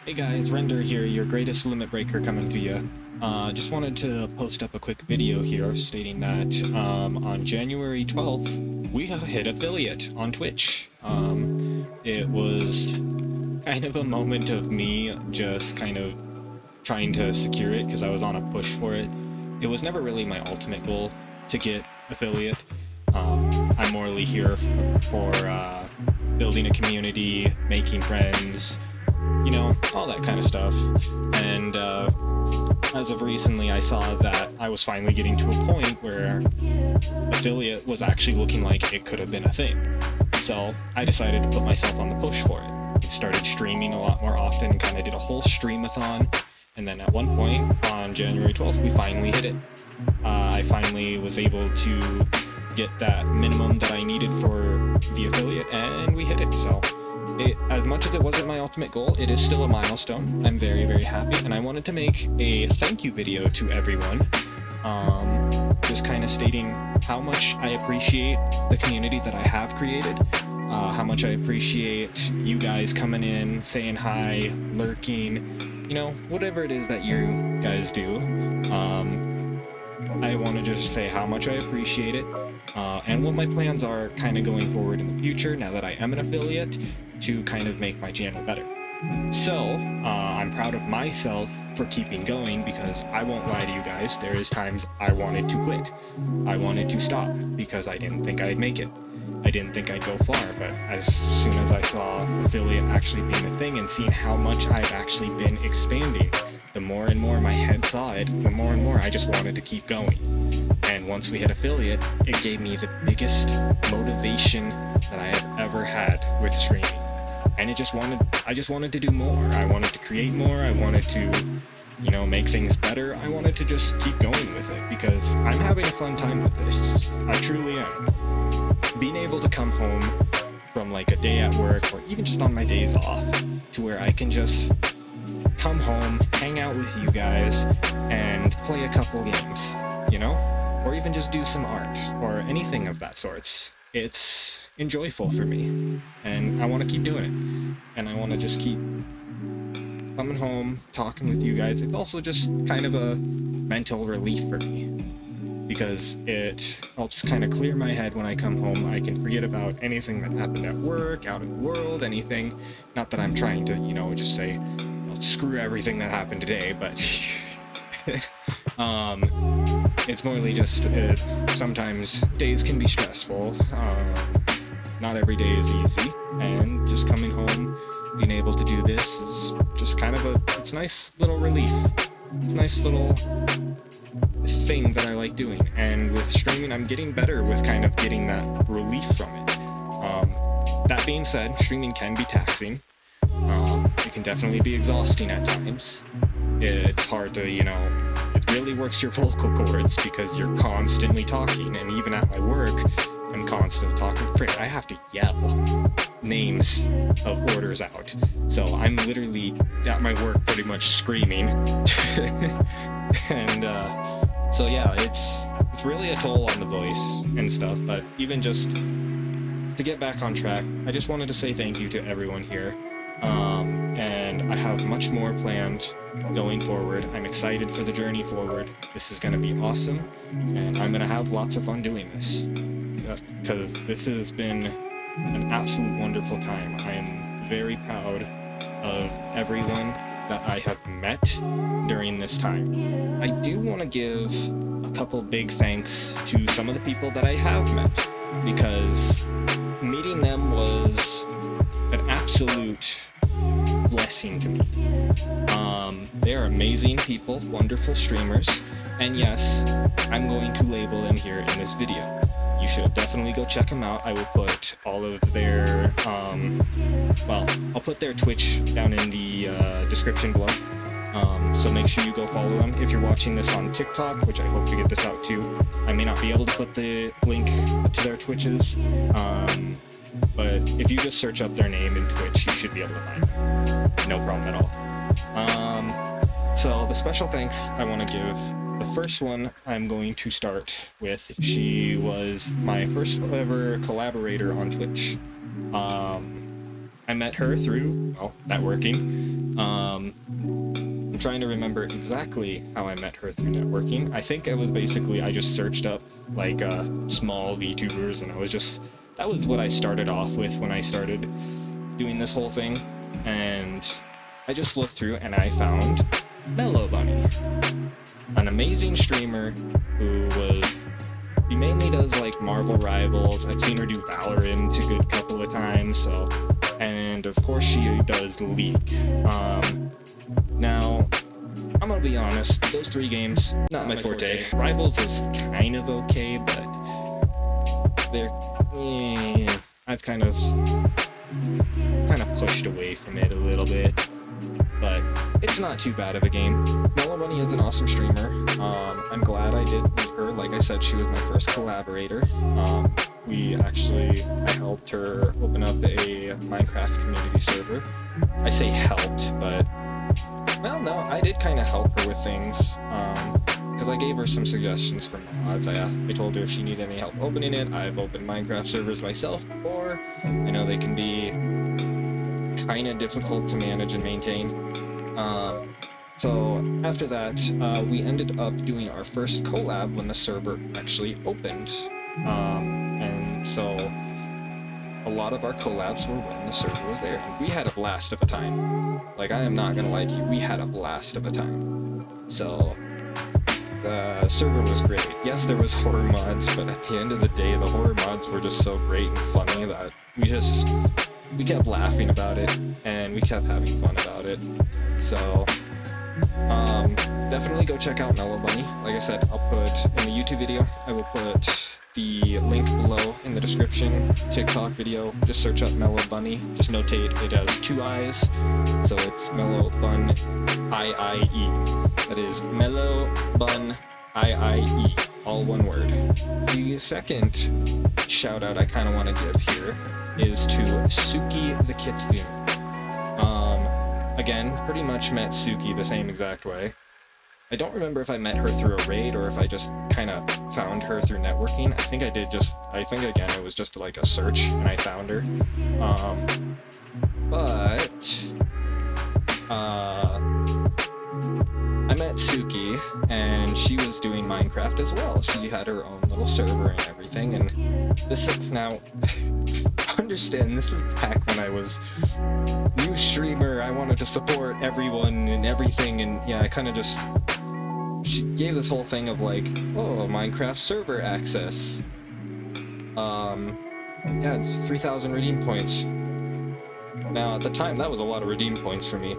Hey guys, Render here, your greatest limit breaker coming to you. Just wanted to post up a quick video here stating that on January 12th, we have hit affiliate on Twitch. It was kind of a moment of me just kind of trying to secure it because I was on a push for it. It was never really my ultimate goal to get affiliate. I'm morely here for building a community, making friends, you know, all that kind of stuff. And as of recently, I saw that I was finally getting to a point where affiliate was actually looking like it could have been a thing. So I decided to put myself on the push for it. I started streaming a lot more often and kind of did a whole streamathon. And then at one point on January 12th, we finally hit it. I finally was able to get that minimum that I needed for the affiliate, and we hit it. So as much as it wasn't my ultimate goal, it is still a milestone. I'm very, very happy, and I wanted to make a thank you video to everyone, just kind of stating how much I appreciate the community that I have created, how much I appreciate you guys coming in, saying hi, lurking, you know, whatever it is that you guys do. I want to just say how much I appreciate it, and what my plans are kind of going forward in the future now that I am an affiliate, to kind of make my channel better. So, I'm proud of myself for keeping going, because I won't lie to you guys, there is times I wanted to quit. I wanted to stop because I didn't think I'd make it. I didn't think I'd go far, but as soon as I saw affiliate actually being a thing and seeing how much I've actually been expanding, the more and more my head saw it, the more and more I just wanted to keep going. And once we hit affiliate, it gave me the biggest motivation that I have ever had with streaming. And I just wanted to do more. I wanted to create more. I wanted to, you know, make things better. I wanted to just keep going with it because I'm having a fun time with this. I truly am. Being able to come home from like a day at work or even just on my days off to where I can just come home, hang out with you guys, and play a couple games, you know? Or even just do some art or anything of that sorts. It's enjoyable for me, and I want to keep doing it. And I want to just keep coming home, talking with you guys. It's also just kind of a mental relief for me, because it helps kind of clear my head when I come home. I can forget about anything that happened at work, out in the world, anything. Not that I'm trying to, you know, just say, well, screw everything that happened today, but it's morely just, sometimes days can be stressful. Not every day is easy, and just coming home, being able to do this is just kind of it's a nice little relief. It's a nice little thing that I like doing, and with streaming, I'm getting better with kind of getting that relief from it. That being said, streaming can be taxing. It can definitely be exhausting at times. It's hard to, you know, it really works your vocal cords because you're constantly talking, and even at my work, I'm constantly talking. Frick, I have to yell names of orders out. So I'm literally at my work pretty much screaming. And so yeah, it's really a toll on the voice and stuff, but even just to get back on track, I just wanted to say thank you to everyone here. And I have much more planned going forward. I'm excited for the journey forward. This is going to be awesome, and I'm going to have lots of fun doing this, because this has been an absolute wonderful time. I am very proud of everyone that I have met during this time. I do want to give a couple big thanks to some of the people that I have met, because meeting them was an absolute blessing to me. They are amazing people, wonderful streamers, and yes, I'm going to label them here in this video. You should definitely go check them out. I will put all of their, well, I'll put their Twitch down in the description below. So make sure you go follow them. If you're watching this on TikTok, which I hope to get this out to, I may not be able to put the link to their Twitches, but if you just search up their name in Twitch, you should be able to find them. No problem at all. So the special thanks I want to give, the first one I'm going to start with. She was my first ever collaborator on Twitch. I met her through, well, networking. I'm trying to remember exactly how I met her through networking. I think it was basically, I just searched up like small VTubers, and that was what I started off with when I started doing this whole thing. And I just looked through and I found Mellow Bunny, an amazing streamer she mainly does like Marvel Rivals. I've seen her do Valorant a good couple of times, so, and of course she does League. Now, I'm gonna be honest, those 3 games, not my forte. Rivals is kind of okay, but I've kind of pushed away from it a little bit, but it's not too bad of a game. Mellow Bunny is an awesome streamer. I'm glad I did meet her. Like I said, she was my first collaborator. I helped her open up a Minecraft community server. I say helped, but, well, no, I did kind of help her with things, because I gave her some suggestions for mods. I told her if she needed any help opening it. I've opened Minecraft servers myself before. I know they can be kind of difficult to manage and maintain. So after that, we ended up doing our first collab when the server actually opened. And so a lot of our collabs were when the server was there, and we had a blast of a time. Like, I am not gonna lie to you, we had a blast of a time. So the server was great. Yes, there was horror mods, but at the end of the day, the horror mods were just so great and funny that we kept laughing about it, and we kept having fun about it. So definitely go check out Mellow Bunny. Like I said, I'll put in the YouTube video, I will put the link below in the description. TikTok video, just search up Mellow Bunny. Just notate it has 2 eyes, so it's Mellow Bun IIE. That is Mellow Bun IIE, all one word. The second shout out I kind of want to give here is to Suki the Kitsune. Again, pretty much met Suki the same exact way. I don't remember if I met her through a raid or if I just kind of found her through networking. I think again, it was just like a search and I found her. I met Suki, and she was doing Minecraft as well. She had her own little server and everything, and now, understand, this is back when I was new streamer. I wanted to support everyone and everything, and yeah, I kind of just, she gave this whole thing of like, oh, Minecraft server access. Yeah, it's 3,000 redeem points. Now, at the time, that was a lot of redeem points for me.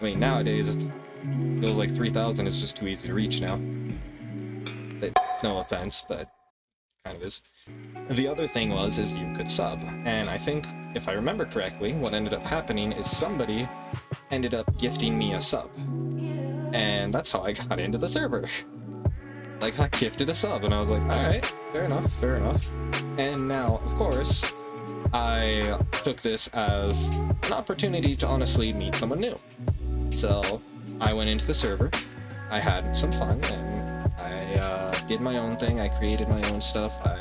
I mean, nowadays, it feels like 3,000 is just too easy to reach now. No offense, but kind of is. The other thing is you could sub, and I think, if I remember correctly, what ended up happening is somebody ended up gifting me a sub. And that's how I got into the server. Like, I gifted a sub, and I was like, alright, fair enough, fair enough. And now, of course, I took this as an opportunity to honestly meet someone new. So, I went into the server, I had some fun, and I did my own thing. I created my own stuff, I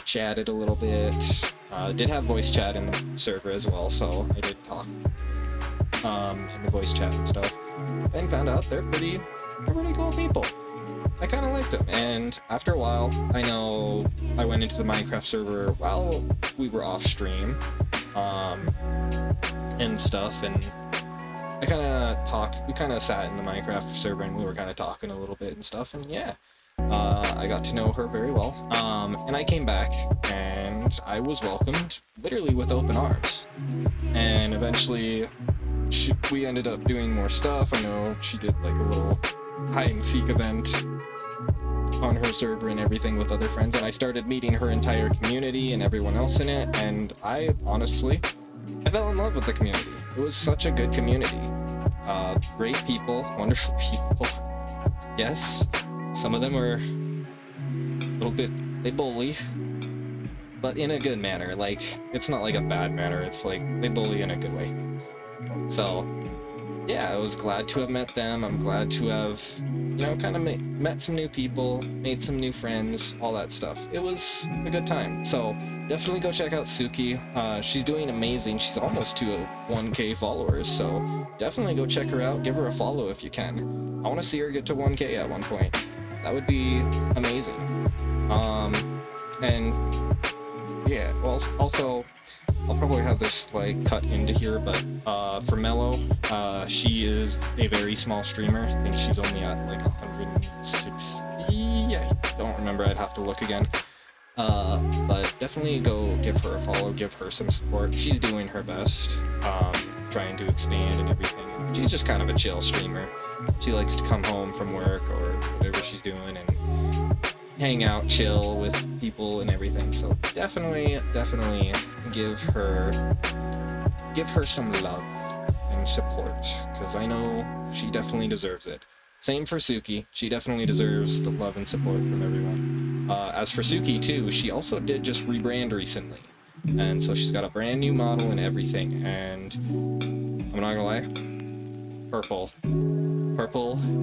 chatted a little bit, did have voice chat in the server as well, so I did talk in the voice chat and stuff, and found out they're pretty cool people. I kind of liked them, and after a while, I know I went into the Minecraft server while we were off stream, and stuff, and I kind of talked, we kind of sat in the Minecraft server and we were kind of talking a little bit and stuff, and yeah, I got to know her very well, and I came back, and I was welcomed literally with open arms, and eventually we ended up doing more stuff. I know she did like a little hide-and-seek event on her server and everything with other friends, and I started meeting her entire community and everyone else in it, and I fell in love with the community. It was such a good community. Great people, wonderful people. Yes, some of them were a little bit, they bully, but in a good manner. Like, it's not like a bad manner, it's like, they bully in a good way. So, yeah, I was glad to have met them. I'm glad to have, you know, kind of met some new people, made some new friends, all that stuff. It was a good time. So definitely go check out Suki. She's doing amazing. She's almost to 1K followers, so definitely go check her out. Give her a follow if you can. I want to see her get to 1K at one point. That would be amazing. And yeah, well, also, I'll probably have this like cut into here, but for Mello, she is a very small streamer. I think she's only at like 160. I don't remember. I'd have to look again. But definitely go give her a follow, give her some support. She's doing her best, trying to expand and everything. She's just kind of a chill streamer. She likes to come home from work or whatever she's doing and hang out, chill with people and everything. So definitely give her some love and support, because I know she definitely deserves it. Same for Suki. She definitely deserves the love and support from everyone. As for Suki too, she also did just rebrand recently, and so she's got a brand new model and everything. And I'm not gonna lie, purple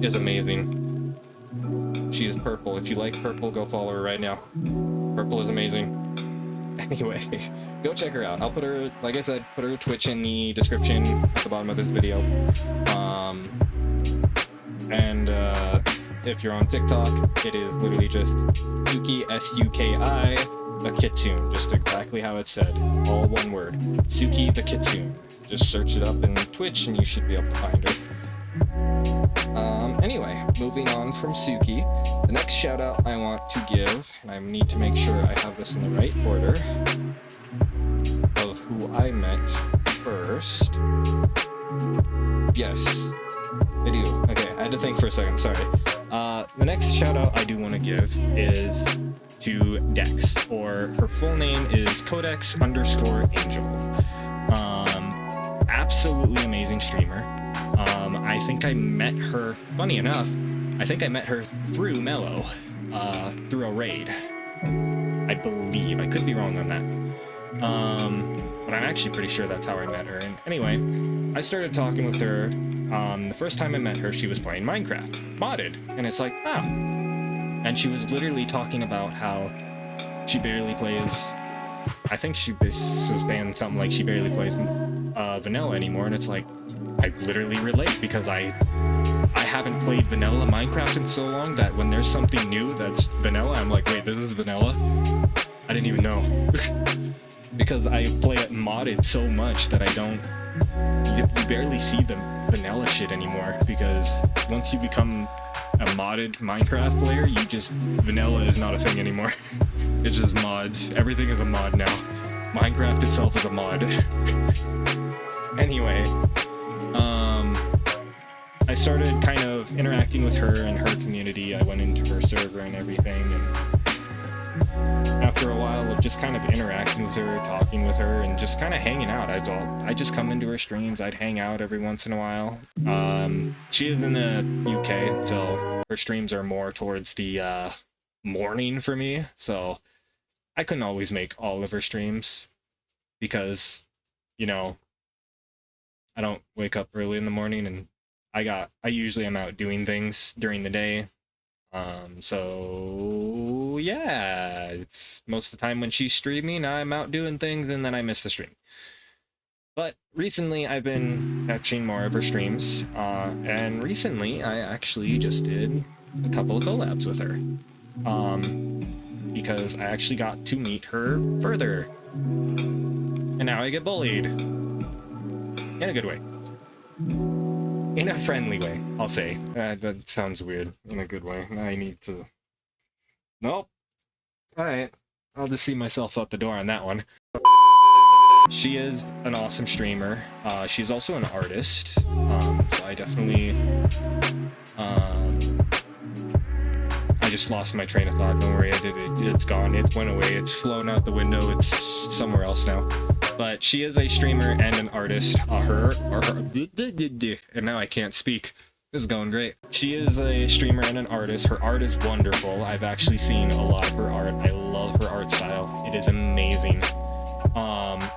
is amazing. She's purple. If you like purple, go follow her right now. Purple is amazing. Anyway, go check her out. I'll put her, like I said, put her Twitch in the description at the bottom of this video. If you're on TikTok, it is literally just Suki, S-U-K-I, the Kitsune. Just exactly how it said. All one word. Suki the Kitsune. Just search it up in Twitch and you should be able to find her. Anyway, moving on from Suki, the next shout out I want to give, and I need to make sure I have this in the right order of who I met first. Yes, I do. Okay, I had to think for a second, sorry. The next shout out I do want to give is to Dex, or her full name is Codex_Angel. Absolutely amazing streamer. I think I met her, funny enough, I think I met her through Mello, through a raid. I believe, I could be wrong on that. But I'm actually pretty sure that's how I met her. And anyway, I started talking with her. The first time I met her, she was playing Minecraft, modded. And it's like, oh. And she was literally talking about how she barely plays, I think she was saying something like she barely plays vanilla anymore. And it's like, I literally relate, because I haven't played vanilla Minecraft in so long that when there's something new that's vanilla, I'm like, wait, this is vanilla? I didn't even know. Because I play it modded so much that you barely see the vanilla shit anymore, because once you become a modded Minecraft player, vanilla is not a thing anymore. It's just mods. Everything is a mod now. Minecraft itself is a mod. Anyway, I started kind of interacting with her and her community. I went into her server and everything, and after a while of just kind of interacting with her, talking with her, and just kind of hanging out, I'd just come into her streams, I'd hang out every once in a while. She is in the UK, so her streams are more towards the morning for me, so I couldn't always make all of her streams, because, you know, I don't wake up early in the morning, and I usually am out doing things during the day. So yeah, it's most of the time when she's streaming, I'm out doing things, and then I miss the stream. But recently I've been catching more of her streams, and recently I actually just did a couple of collabs with her. Because I actually got to meet her further. And now I get bullied. In a good way. In a friendly way, I'll say. That sounds weird. In a good way. I need to... Nope. Alright. I'll just see myself out the door on that one. She is an awesome streamer. She's also an artist. So I definitely... I just lost my train of thought. Don't worry, it's gone. It went away. It's flown out the window. It's somewhere else now. But she is a streamer and an artist. And now I can't speak. This is going great. She is a streamer and an artist. Her art is wonderful. I've actually seen a lot of her art. I love her art style. It is amazing.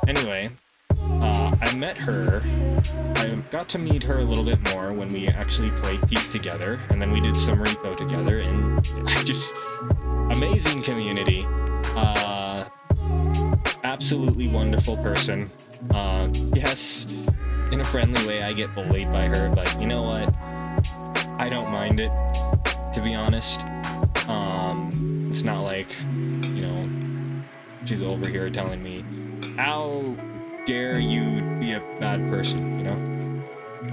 Anyway, I met her. I got to meet her a little bit more when we actually played Peak together, and then we did some repo together, and I just amazing community. Absolutely wonderful person. Yes, in a friendly way, I get bullied by her, but you know what? I don't mind it, to be honest. It's not like, you know, she's over here telling me, how dare you be a bad person, you know?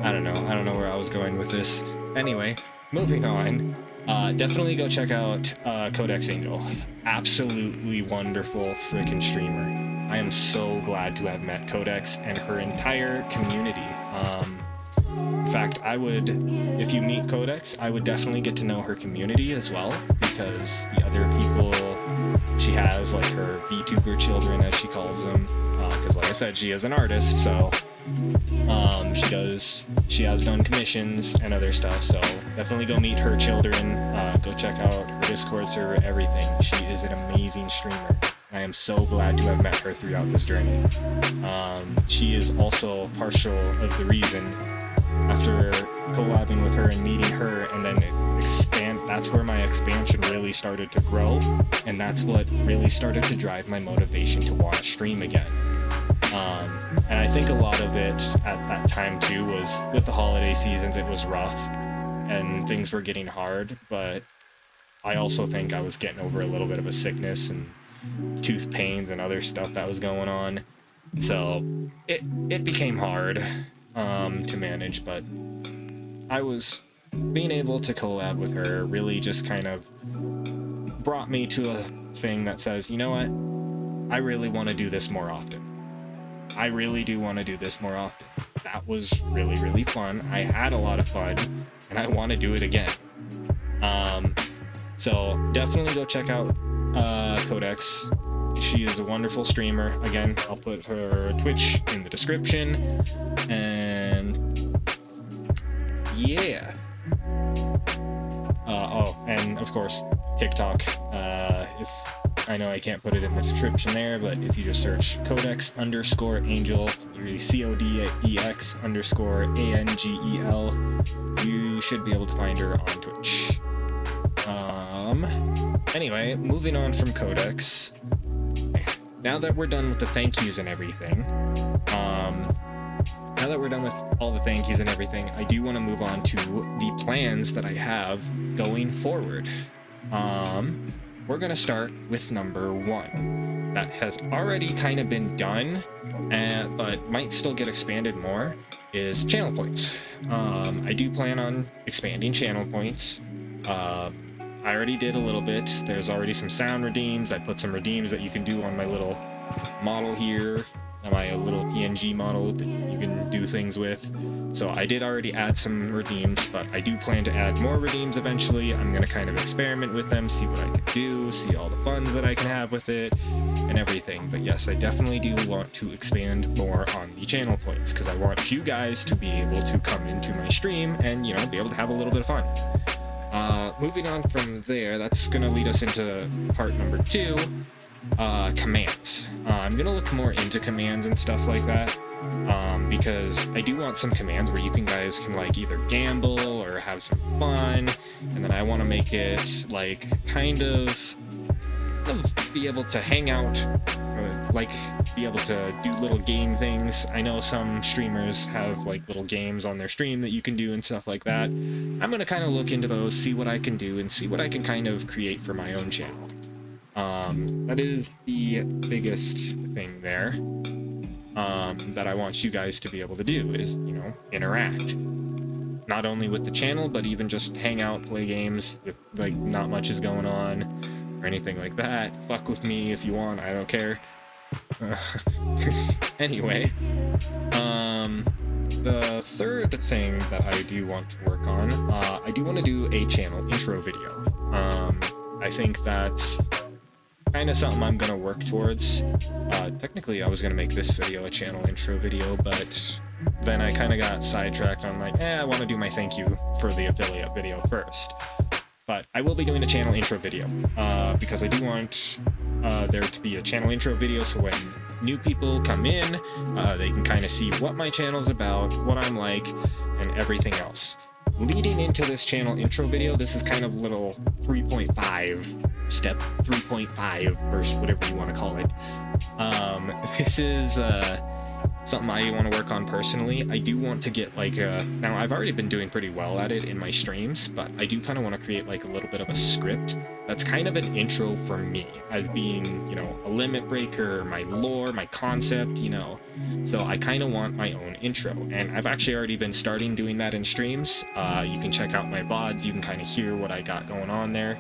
I don't know where I was going with this. Anyway, moving on. Definitely go check out Codex Angel. Absolutely wonderful freaking streamer. I am so glad to have met Codex and her entire community. In fact, if you meet Codex, I would definitely get to know her community as well, because the other people she has, like her VTuber children, as she calls them, because like I said, she is an artist, so she has done commissions and other stuff, so definitely go meet her children, go check out her Discord server, everything. She is an amazing streamer. I am so glad to have met her throughout this journey. She is also partial of the reason, after collabing with her and meeting her and then that's where my expansion really started to grow, and that's what really started to drive my motivation to want to stream again. And I think a lot of it at that time too was with the holiday seasons, it was rough and things were getting hard, but I also think I was getting over a little bit of a sickness and tooth pains and other stuff that was going on, so it became hard to manage, but I was being able to collab with her really just kind of brought me to a thing that says, you know what, I really want to do this more often. I really do want to do this more often. That was really, really fun. I had a lot of fun, and I want to do it again. So definitely go check out Codex. She is a wonderful streamer. Again, I'll put her Twitch in the description. And yeah. And of course, TikTok. If I know I can't put it in the description there, but if you just search Codex_Angel, literally CODEX_ANGEL, you should be able to find her on Twitch. Anyway, moving on from Codex. Now that we're done with the thank yous and everything, now that we're done with all the thank yous and everything, I do want to move on to the plans that I have going forward. We're going to start with number 1. That has already kind of been done, but might still get expanded more, is channel points. I do plan on expanding channel points. I already did a little bit. There's already some sound redeems. I put some redeems that you can do on my little model here, my little PNG model that you can do things with. So I did already add some redeems, but I do plan to add more redeems eventually. I'm going to kind of experiment with them, see what I can do, see all the funds that I can have with it, and everything. But yes, I definitely do want to expand more on the channel points, because I want you guys to be able to come into my stream and, you know, be able to have a little bit of fun. Moving on from there, that's going to lead us into part number 2, commands. I'm going to look more into commands and stuff like that, because I do want some commands where you guys can like either gamble or have some fun, and then I want to make it like kind of be able to hang out, like be able to do little game things. I know some streamers have like little games on their stream that you can do and stuff like that. I'm going to kind of look into those, see what I can do, and see what I can kind of create for my own channel. That is the biggest thing there, that I want you guys to be able to do is, you know, interact. Not only with the channel, but even just hang out, play games, if like not much is going on, or anything like that. Fuck with me if you want, I don't care. Anyway, the third thing that I do want to work on, I do want to do a channel intro video. I think that's kind of something I'm going to work towards. Technically, I was going to make this video a channel intro video, but then I kind of got sidetracked on like, I want to do my thank you for the affiliate video first. But I will be doing a channel intro video, because I do want there to be a channel intro video, so when new people come in, they can kind of see what my channel's about, what I'm like, and everything else. Leading into this channel intro video, this is kind of little 3.5 step 3.5 or whatever you want to call it. This is something I want to work on personally. I do want to get like now I've already been doing pretty well at it in my streams, but I do kind of want to create like a little bit of a script that's kind of an intro for me as being, you know, a limit breaker, my lore, my concept, you know. So I kind of want my own intro, and I've actually already been starting doing that in streams. You can check out my VODs, you can kind of hear what I got going on there.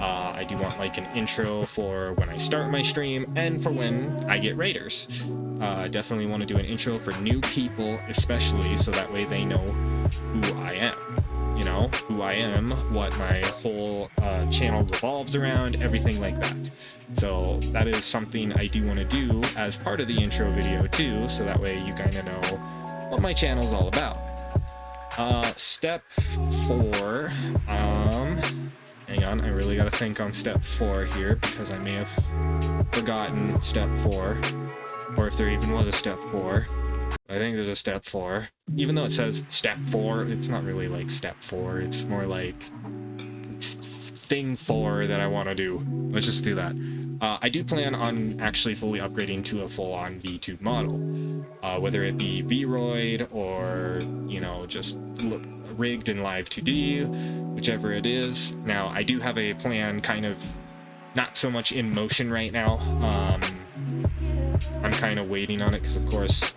I do want like an intro for when I start my stream and for when I get raiders. Definitely want to do an intro for new people, especially so that way they know who I am. You know, who I am, what my whole channel revolves around, everything like that. So that is something I do want to do as part of the intro video too, so that way you kind of know what my channel's all about. Step 4, hang on, I really gotta think on step 4 here, because I may have forgotten step 4, or if there even was a step 4. I think there's a step 4. Even though it says step 4, it's not really like step 4, it's more like thing 4 that I want to do. Let's just do that. I do plan on actually fully upgrading to a full-on V2 model, whether it be V-Roid or, you know, just rigged in live 2D, whichever it is. Now, I do have a plan kind of not so much in motion right now. I'm kind of waiting on it because, of course,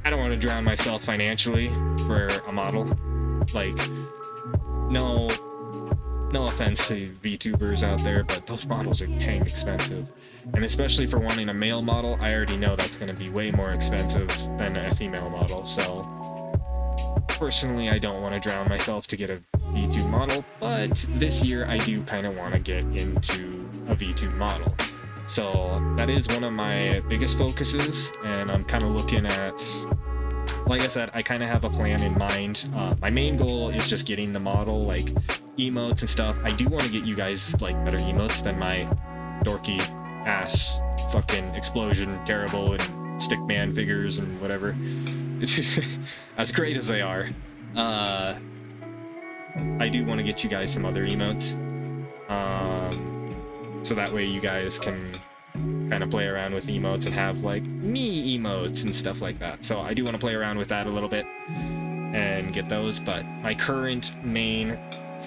I don't want to drown myself financially for a model. Like, no offense to VTubers out there, but those models are dang expensive. And especially for wanting a male model, I already know that's going to be way more expensive than a female model. So, personally, I don't want to drown myself to get a V2 model, but this year I do kind of want to get into a V2 model. So that is one of my biggest focuses, and I'm kind of looking at, like I said, I kind of have a plan in mind. My main goal is just getting the model, like emotes and stuff. I do want to get you guys like better emotes than my dorky ass fucking explosion, terrible, and stickman figures and whatever. It's as great as they are. I do want to get you guys some other emotes. So that way you guys can kind of play around with emotes and have like me emotes and stuff like that. So I do want to play around with that a little bit and get those, but my current main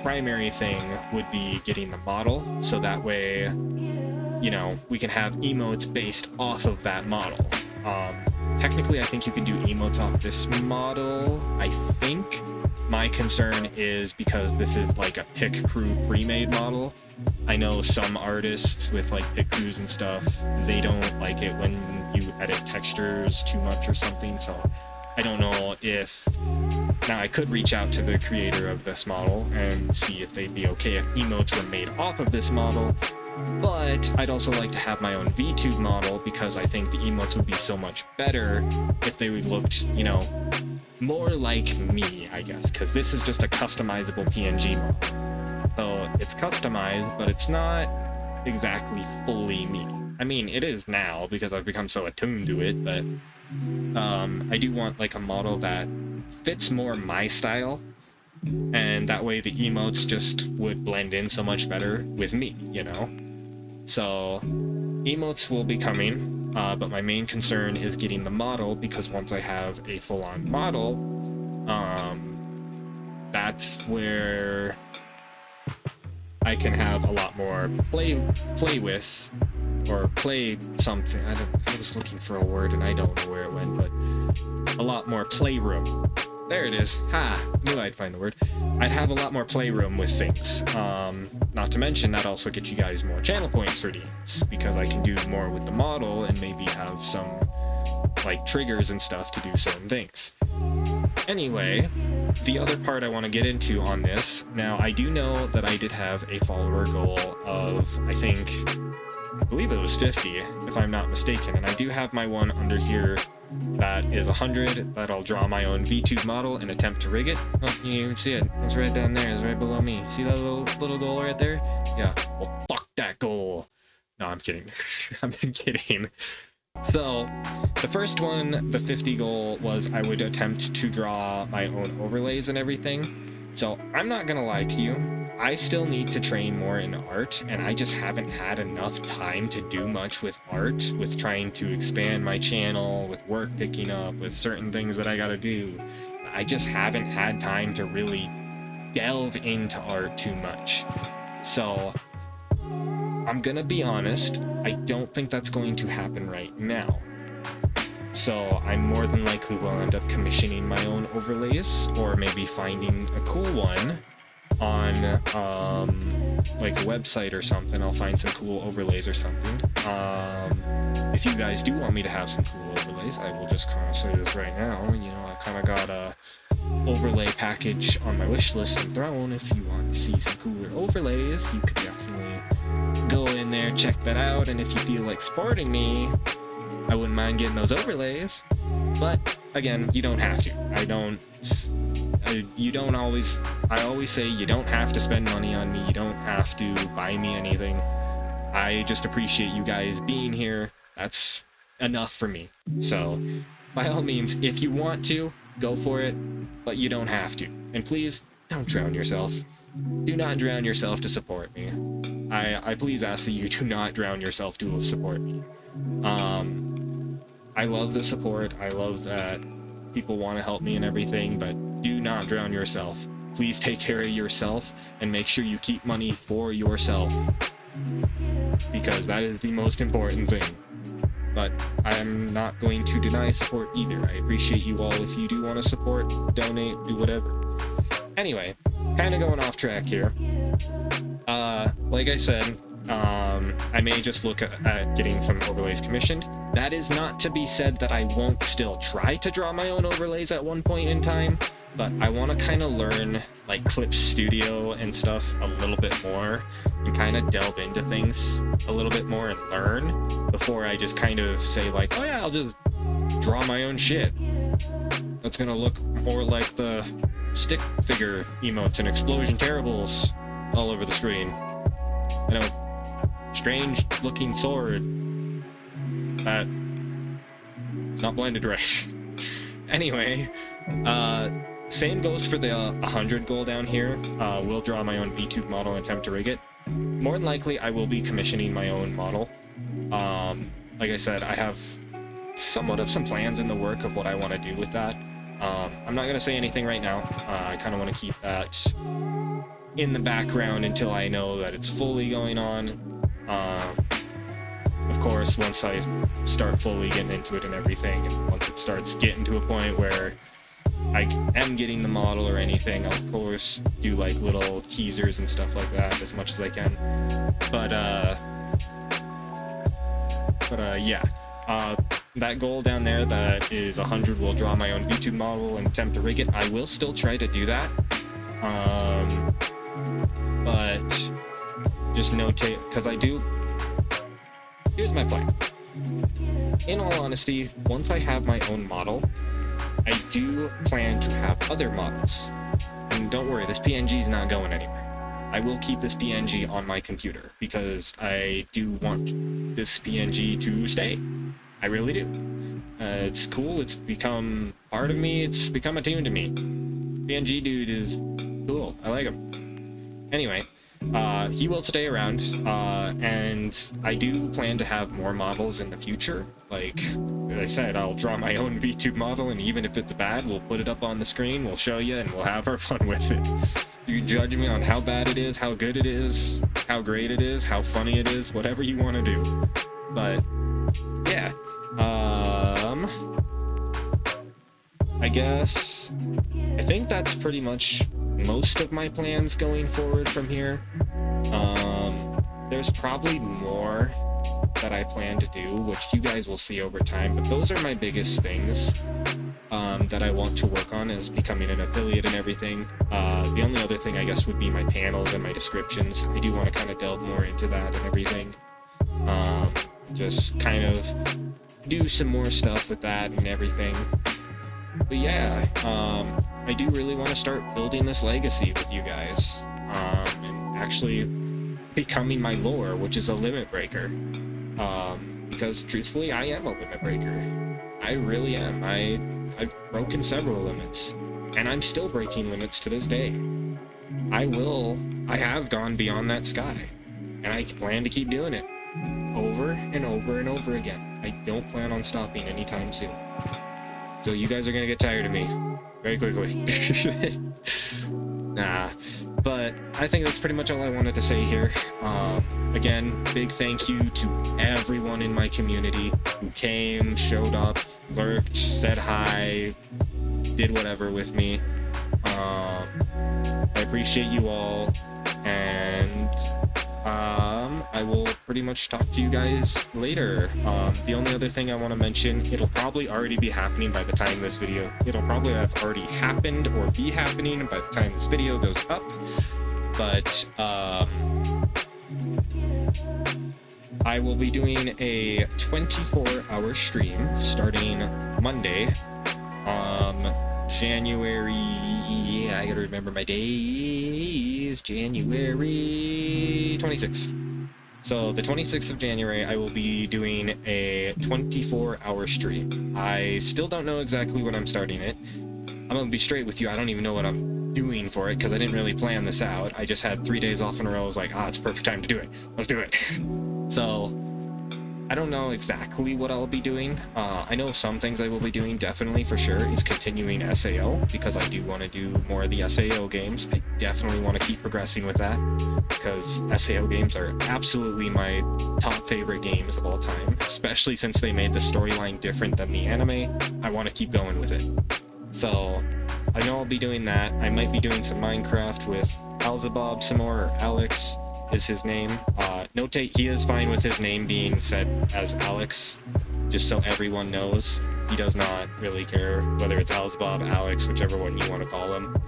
primary thing would be getting the model, so that way, you know, we can have emotes based off of that model. Technically, I think you can do emotes off this model, I think. My concern is because this is like a pick crew pre-made model. I know some artists with like pick crews and stuff, they don't like it when you edit textures too much or something, so I don't know if... Now, I could reach out to the creator of this model and see if they'd be okay if emotes were made off of this model, but I'd also like to have my own VTube model because I think the emotes would be so much better if they looked, you know, more like me, I guess, because this is just a customizable PNG model. So it's customized, but it's not exactly fully me. I mean, it is now because I've become so attuned to it, but I do want like a model that fits more my style, and that way the emotes just would blend in so much better with me, you know? So emotes will be coming, but my main concern is getting the model, because once I have a full-on model, that's where I can have a lot more play with, or play something. I was looking for a word and I don't know where it went, but a lot more playroom. There it is. Ha! Knew I'd find the word. I'd have a lot more playroom with things. Not to mention that also gets you guys more channel points redeems, because I can do more with the model and maybe have some like triggers and stuff to do certain things. Anyway, the other part I want to get into on this, now I do know that I did have a follower goal of, I believe it was 50, if I'm not mistaken, and I do have my one under here that is 100, that I'll draw my own VTube model and attempt to rig it. Oh, you can see it. It's right down there. It's right below me. See that little goal right there? Yeah. Well, fuck that goal. No, I'm kidding. I'm kidding. So the first one, the 50 goal, was I would attempt to draw my own overlays and everything. So I'm not gonna lie to you, I still need to train more in art, and I just haven't had enough time to do much with art, with trying to expand my channel, with work picking up, with certain things that I gotta do. I just haven't had time to really delve into art too much. So I'm gonna be honest, I don't think that's going to happen right now. So I more than likely will end up commissioning my own overlays, or maybe finding a cool one on like a website or something. I'll find some cool overlays or something. If you guys do want me to have some cool overlays, I will just kind of say this right now. You know, I kind of got a overlay package on my wish list and Throne. If you want to see some cooler overlays, you could definitely go in there, check that out, and if you feel like supporting me, I wouldn't mind getting those overlays. But again, you don't have to. I always say you don't have to spend money on me, you don't have to buy me anything. I just appreciate you guys being here. That's enough for me. So by all means, if you want to, go for it, but you don't have to. And please don't drown yourself. Do not drown yourself to support me. I please ask that you do not drown yourself to support me. I love the support. I love that people want to help me and everything, but do not drown yourself. Please take care of yourself and make sure you keep money for yourself, because that is the most important thing. But I'm not going to deny support either. I appreciate you all. If you do want to support, donate, do whatever. Anyway, kind of going off track here. Like I said, I may just look at getting some overlays commissioned. That is not to be said that I won't still try to draw my own overlays at one point in time, but I want to kind of learn like Clip Studio and stuff a little bit more, and kind of delve into things a little bit more and learn before I just kind of say like, oh yeah, I'll just draw my own shit. That's gonna look more like the stick figure emotes and Explosion Terribles all over the screen. I know, strange looking sword that it's not blended right. Anyway, same goes for the 100 goal down here. We'll draw my own VTube model and attempt to rig it. More than likely, I will be commissioning my own model. Like I said, I have somewhat of some plans in the work of what I want to do with that. I'm not going to say anything right now. I kind of want to keep that in the background until I know that it's fully going on. Of course, once I start fully getting into it and everything, and once it starts getting to a point where I am getting the model or anything, I'll of course do like little teasers and stuff like that as much as I can. But yeah. That goal down there that is 100 will draw my own VTube model and attempt to rig it. I will still try to do that. But just notate, because I do. Here's my plan. In all honesty, once I have my own model, I do plan to have other models. And don't worry, this PNG is not going anywhere. I will keep this PNG on my computer because I do want this PNG to stay. I really do. It's cool. It's become part of me. It's become attuned to me. PNG dude is cool. I like him. Anyway, he will stay around, and I do plan to have more models in the future. Like I said, I'll draw my own VTube model, and even if it's bad, we'll put it up on the screen, we'll show you, and we'll have our fun with it. You can judge me on how bad it is, how good it is, how great it is, how funny it is, whatever you want to do. But yeah, I guess I think that's pretty much most of my plans going forward from here. There's probably more that I plan to do, which you guys will see over time, but those are my biggest things that I want to work on, is becoming an affiliate and everything. The only other thing I guess would be my panels and my descriptions. I do want to kind of delve more into that and everything. Just kind of do some more stuff with that and everything. But yeah, I do really want to start building this legacy with you guys, and actually becoming my lore, which is a limit breaker. because truthfully, I am a limit breaker. I really am. I've broken several limits, and I'm still breaking limits to this day. I have gone beyond that sky, and I plan to keep doing it over and over and over again. I don't plan on stopping anytime soon. So you guys are gonna get tired of me very quickly. Nah, but I think that's pretty much all I wanted to say here. Again, big thank you to everyone in my community who came, showed up, lurked, said hi, did whatever with me. I appreciate you all, and I will pretty much talk to you guys later. The only other thing I want to mention, it'll probably already be happening by the time this video, it'll probably have already happened or be happening by the time this video goes up, but I will be doing a 24-hour stream starting Monday, January, yeah, I gotta remember my days, January 26th. So the 26th of January, I will be doing a 24-hour stream. I still don't know exactly when I'm starting it. I'm gonna be straight with you, I don't even know what I'm doing for it, because I didn't really plan this out. I just had 3 days off in a row. I was like, it's perfect time to do it. Let's do it. So I don't know exactly what I'll be doing. I know some things I will be doing, definitely for sure, is continuing SAO, because I do want to do more of the SAO games. I definitely want to keep progressing with that, because SAO games are absolutely my top favorite games of all time, especially since they made the storyline different than the anime. I want to keep going with it. So I know I'll be doing that. I might be doing some Minecraft with Alzabob some more, or Alex is his name. Notate, he is fine with his name being said as Alex, just so everyone knows. He does not really care whether it's Alzabob, Alex, whichever one you want to call him.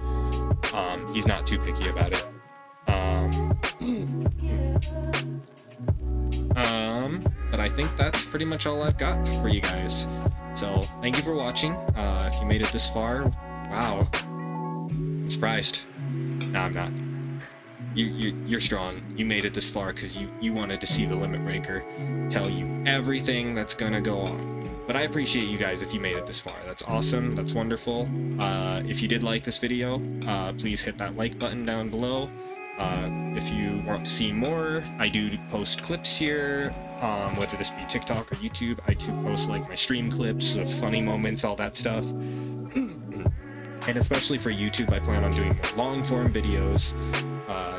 He's not too picky about it. But I think that's pretty much all I've got for you guys. So thank you for watching. If you made it this far, wow, I'm surprised. No, I'm not. You're strong. You made it this far because you wanted to see the limit breaker tell you everything that's gonna go on. But I appreciate you guys if you made it this far. That's awesome. That's wonderful. If you did like this video, please hit that like button down below. If you want to see more, I do post clips here, whether this be TikTok or YouTube. I do post like my stream clips of funny moments, all that stuff. And especially for YouTube, I plan on doing more long-form videos,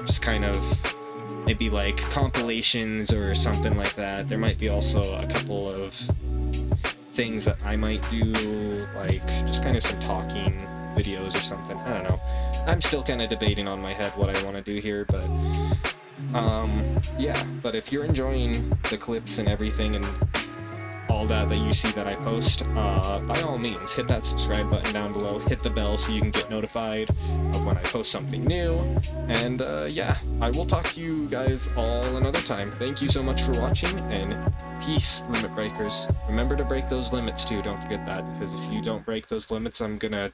just kind of maybe like compilations or something like that. There might be also a couple of things that I might do, like just kind of some talking videos or something. I don't know. I'm still kind of debating on my head what I want to do here, but yeah. But if you're enjoying the clips and everything and all that you see that I post, by all means, hit that subscribe button down below, hit the bell so you can get notified of when I post something new, and yeah, I will talk to you guys all another time. Thank you so much for watching, and peace, limit breakers. Remember to break those limits too, don't forget that, because if you don't break those limits, I'm gonna,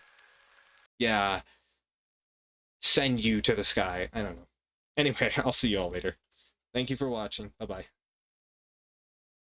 yeah, send you to the sky. I don't know. Anyway, I'll see you all later. Thank you for watching. Bye-bye.